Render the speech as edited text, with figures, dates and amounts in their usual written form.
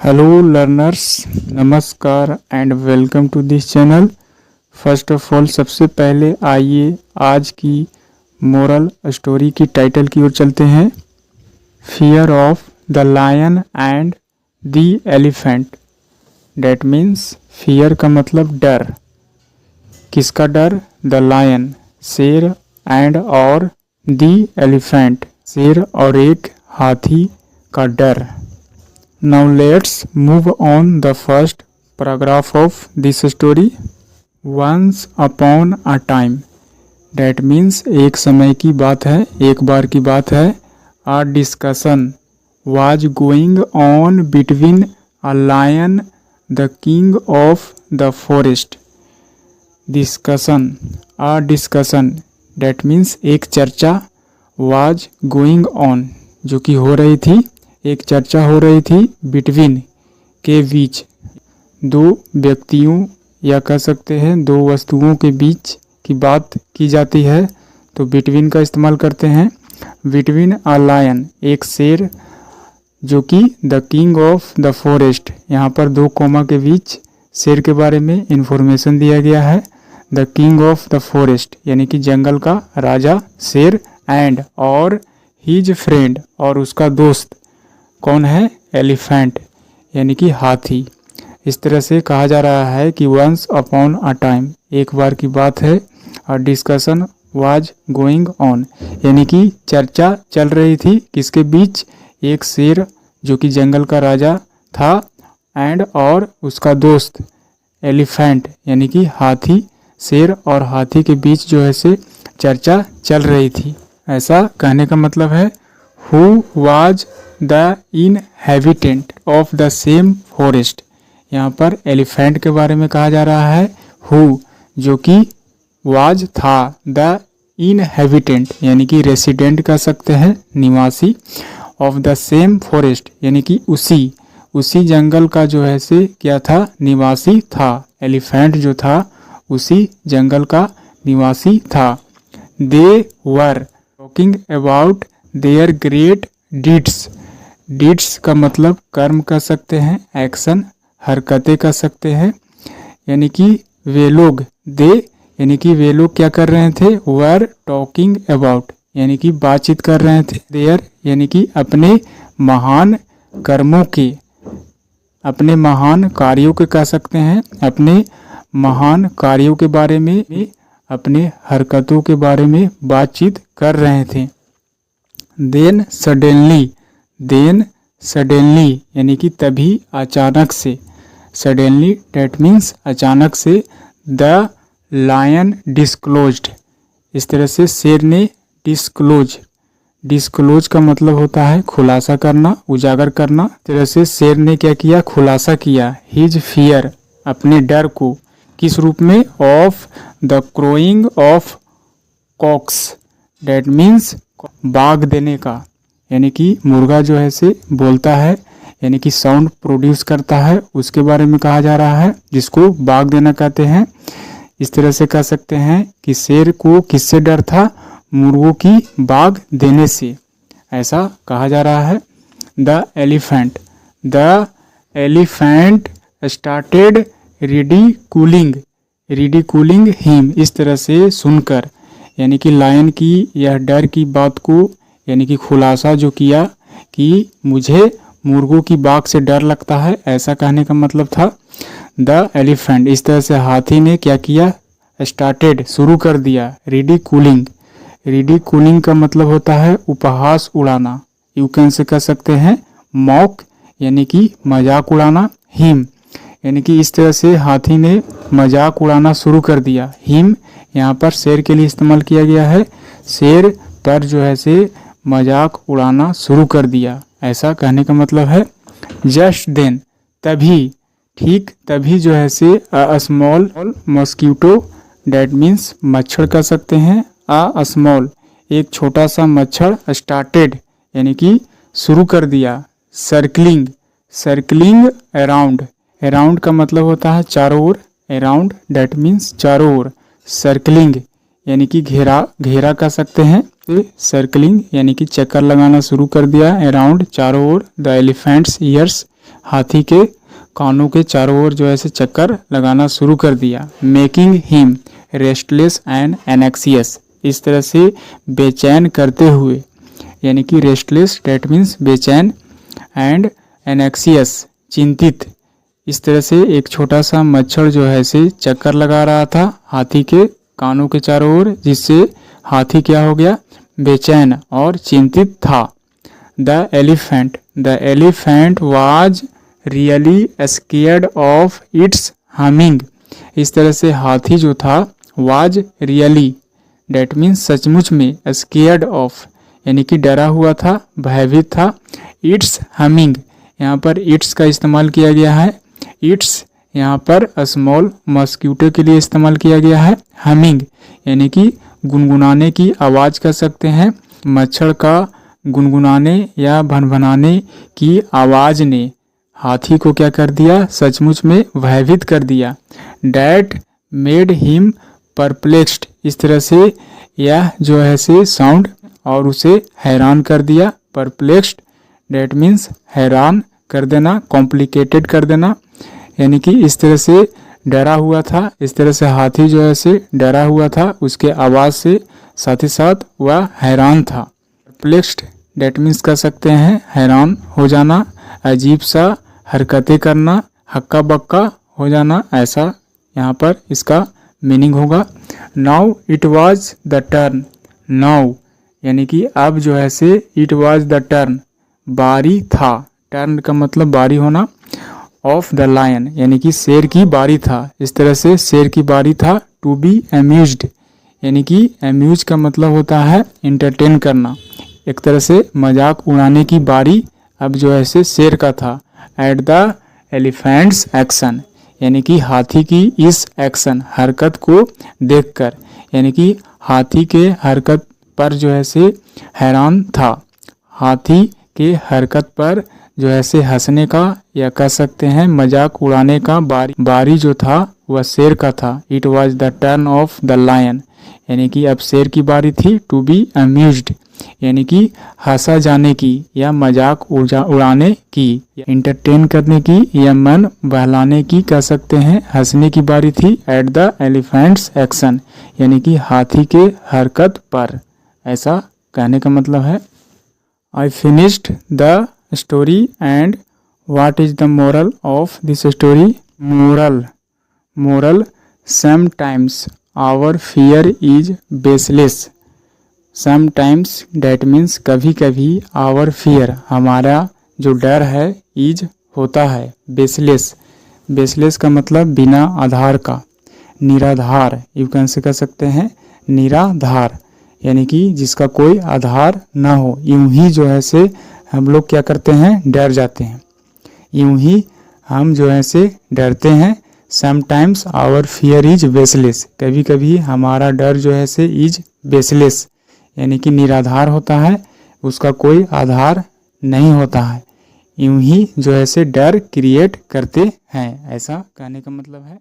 Hello learners, नमस्कार and welcome to this channel. First of all सबसे पहले आइए आज की मोरल स्टोरी की टाइटल की ओर चलते हैं। Fear of the lion and the elephant. That means fear का मतलब डर। किसका डर? द लायन शेर एंड और द एलिफेंट शेर और एक हाथी का डर। Now let's move on the first paragraph of this story. Once upon a time. That means एक समय की बात है, एक बार की बात है। A discussion was going on between a lion, the king of the forest. Discussion. That means एक चर्चा was going on जो कि हो रही थी। एक चर्चा हो रही थी बिटवीन के बीच, दो व्यक्तियों या कह सकते हैं दो वस्तुओं के बीच की बात की जाती है तो बिटवीन का इस्तेमाल करते हैं। बिटवीन अ लायन एक शेर जो कि the king of the forest, यहाँ पर दो कोमा के बीच शेर के बारे में इंफॉर्मेशन दिया गया है। The king of the forest यानी कि जंगल का राजा शेर एंड और हिज फ्रेंड और उसका दोस्त कौन है? एलिफेंट यानी कि हाथी। इस तरह से कहा जा रहा है कि वंस अपॉन अ टाइम एक बार की बात है और डिस्कशन वाज गोइंग ऑन यानी कि चर्चा चल रही थी किसके बीच? एक शेर जो कि जंगल का राजा था एंड और उसका दोस्त एलिफेंट यानी कि हाथी। शेर और हाथी के बीच जो है से चर्चा चल रही थी। ऐसा कहने का मतलब है who was the inhabitant of the same forest. यहाँ पर एलिफेंट के बारे में कहा जा रहा है हु जो कि वाज था, द इनहैबिटेंट यानी कि रेसिडेंट कह सकते हैं निवासी, ऑफ द सेम फॉरेस्ट यानी कि उसी जंगल का जो है से क्या था? निवासी था। एलिफेंट जो था उसी जंगल का निवासी था। They were talking about their great deeds का मतलब कर्म कर सकते हैं, एक्शन हरकतें कर सकते हैं। यानी कि वे लोग यानी कि वे लोग क्या कर रहे थे? वर टॉकिंग अबाउट यानी कि बातचीत कर रहे थे। देयर यानी कि अपने महान कर्मों के, अपने महान कार्यों के कह सकते हैं, अपने महान कार्यों के बारे में, अपने हरकतों के बारे में बातचीत कर रहे थे। देन सडनली यानी कि तभी अचानक से। सडनली डेट मीन्स अचानक से। द लायन डिस्क्लोज्ड इस तरह से शेर ने डिस्क्लोज का मतलब होता है खुलासा करना, उजागर करना। इस तरह से शेर ने क्या किया? खुलासा किया हिज फियर अपने डर को। किस रूप में? Of the crowing of cocks that means बाग देने का यानी कि मुर्गा जो है से बोलता है यानी कि साउंड प्रोड्यूस करता है, उसके बारे में कहा जा रहा है जिसको बाग देना कहते हैं। इस तरह से कह सकते हैं कि शेर को किससे डर था? मुर्गों की बाग देने से, ऐसा कहा जा रहा है। द एलिफेंट स्टार्टेड रिडिकूलिंग हिम इस तरह से सुनकर यानी कि लायन की यह डर की बात को यानी कि खुलासा जो किया कि मुझे मुर्गों की बाग से डर लगता है, ऐसा कहने का मतलब था। द एलिफेंट इस तरह से हाथी ने क्या किया? स्टार्टेड शुरू कर दिया रिडिकूलिंग का मतलब होता है उपहास उड़ाना। यू कैन से कह सकते हैं मॉक यानी कि मजाक उड़ाना। हिम यानी कि इस तरह से हाथी ने मजाक उड़ाना शुरू कर दिया। हिम यहाँ पर शेर के लिए इस्तेमाल किया गया है। शेर पर जो है से मजाक उड़ाना शुरू कर दिया, ऐसा कहने का मतलब है। जस्ट देन ठीक तभी जो है से a small mosquito that means मच्छर कह सकते हैं। अ स्मॉल एक छोटा सा मच्छर स्टार्टेड यानी कि शुरू कर दिया। सर्कलिंग अराउंड का मतलब होता है चारों ओर। अराउंड डेट मीन्स चारों ओर। सर्कलिंग यानी कि घेरा कह सकते हैं। सर्कलिंग यानी कि चक्कर लगाना शुरू कर दिया अराउंड चारों ओर। द एलिफेंट्स ईयर्स हाथी के कानों के चारों ओर जो है से चक्कर लगाना शुरू कर दिया। मेकिंग हिम रेस्टलेस एंड एनेक्सियस, इस तरह से बेचैन करते हुए, यानी कि रेस्टलेस डेट मीन्स बेचैन, एंड एनेक्सियस चिंतित। इस तरह से एक छोटा सा मच्छर जो है से चक्कर लगा रहा था हाथी के कानों के चारों ओर, जिससे हाथी क्या हो गया, बेचैन और चिंतित था। The elephant was really scared of its humming, इस तरह से हाथी जो था वाज रियली डेट मीन्स सचमुच में, स्केयर्ड ऑफ यानी कि डरा हुआ था, भयभीत था, इट्स हमिंग, यहाँ पर इट्स का इस्तेमाल किया गया है। इट्स यहाँ पर स्मॉल मॉस्क्यूटो के लिए इस्तेमाल किया गया है। हमिंग यानी कि गुनगुनाने की आवाज़ कर सकते हैं। मच्छर का गुनगुनाने या भनभनाने की आवाज़ ने हाथी को क्या कर दिया, सचमुच में भयभीत कर दिया। डैट मेड हिम परप्लेक्स्ड, इस तरह से यह जो है से साउंड और उसे हैरान कर दिया। परप्लेक्स्ड डेट मीन्स हैरान कर देना, कॉम्प्लिकेटेड कर देना, यानी कि इस तरह से डरा हुआ था। इस तरह से हाथी जो है से डरा हुआ था, उसके आवाज़ से साथ ही साथ वह हैरान था। परप्लेक्स्ड डेट मीन्स कर सकते हैं हैरान हो जाना, अजीब सा हरकतें करना, हक्का बक्का हो जाना, ऐसा यहाँ पर इसका मीनिंग होगा। Now it was the turn, now यानी कि अब जो है से इट वाज द टर्न, बारी था, टर्न का मतलब बारी होना, ऑफ द लायन यानी कि शेर की बारी था। इस तरह से शेर की बारी था। टू बी अम्यूज्ड यानी कि अम्यूज का मतलब होता है इंटरटेन करना, एक तरह से मजाक उड़ाने की बारी अब जो है से शेर का था। एट द एलिफेंट्स एक्शन यानी कि हाथी की इस एक्शन हरकत को देखकर, यानी कि हाथी के हरकत पर जो है से हैरान था। हाथी के हरकत पर जो है से हंसने का या कह सकते हैं मजाक उड़ाने का बारी जो था वह शेर का था। It was the turn of the lion यानी कि अब शेर की बारी थी। टू बी अम्यूज्ड यानी कि हंसा जाने की या मजाक उड़ाने की, इंटरटेन करने की या मन बहलाने की कह सकते हैं, हंसने की बारी थी। एट द एलिफेंट्स एक्शन यानी कि हाथी के हरकत पर, ऐसा कहने का मतलब है। I finished the story and what is the moral of this story. Moral sometimes our fear is baseless, sometimes that means कभी कभी, आवर फियर हमारा जो डर है, इज होता है, बेसलेस, बेसलेस का मतलब बिना आधार का, निराधार, यू कैन से कह सकते हैं निराधार यानी कि जिसका कोई आधार ना हो। यूं ही जो है से हम लोग क्या करते हैं, डर जाते हैं, यूं ही हम जो है से डरते हैं। Sometimes our fear is baseless, कभी कभी हमारा डर जो है से इज बेसलेस यानी कि निराधार होता है, उसका कोई आधार नहीं होता है। यूं ही जो है से डर क्रिएट करते हैं, ऐसा कहने का मतलब है।